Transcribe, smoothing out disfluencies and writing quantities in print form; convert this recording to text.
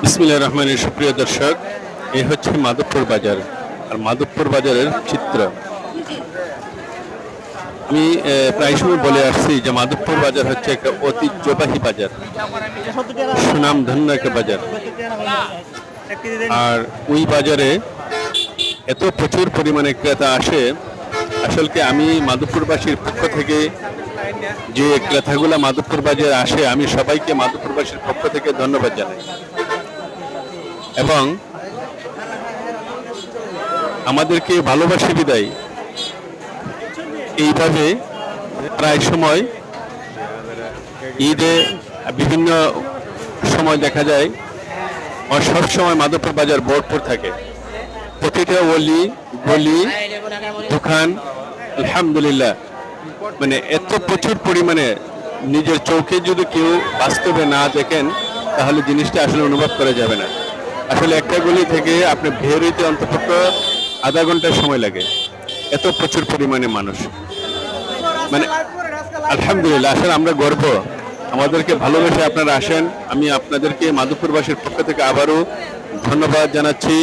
বিসমিল্লাহির রহমানির রহিম। সুপ্রিয় দর্শক, এই হচ্ছে মাধবপুর বাজার। আর মাধবপুর বাজারের চিত্র আমি প্রায় সময় বলে আসছি যে মাধবপুর বাজার হচ্ছে একটা ঐতিহ্যবাহী বাজার, সুনামধন্য একটা বাজার। আর ওই বাজারে এত প্রচুর পরিমাণে ক্রেতা আসে। আসলে কি আমি মাধবপুরবাসীর পক্ষ থেকে যে ক্রেতাগুলা মাধবপুর বাজারে আসে, আমি সবাইকে মাধবপুরবাসীর পক্ষ থেকে ধন্যবাদ জানাই। এবং আমাদেরকে ভালোবাসে বিদায় এইভাবে প্রায় সময় ঈদে বিভিন্ন সময় দেখা যায় সব সময় মাধবপুর বাজার ভরপুর থাকে। প্রতিটা অলি গলি দোকান আলহামদুলিল্লাহ, মানে এত প্রচুর পরিমাণে নিজের চোখে যদি কেউ বাস্তবে না দেখেন তাহলে জিনিসটা আসলে অনুভব করা যাবে না। আসলে একটা গলি থেকে আপনি বের হইতে অন্তত আধা ঘন্টার সময় লাগে, এত প্রচুর পরিমাণে মানুষ। মানে আলহামদুলিল্লাহ, আসলে আমরা গর্ব, আমাদেরকে ভালোবেসে আপনারা আসেন। আমি আপনাদেরকে মাধবপুরবাসীর পক্ষ থেকে আবারও ধন্যবাদ জানাচ্ছি।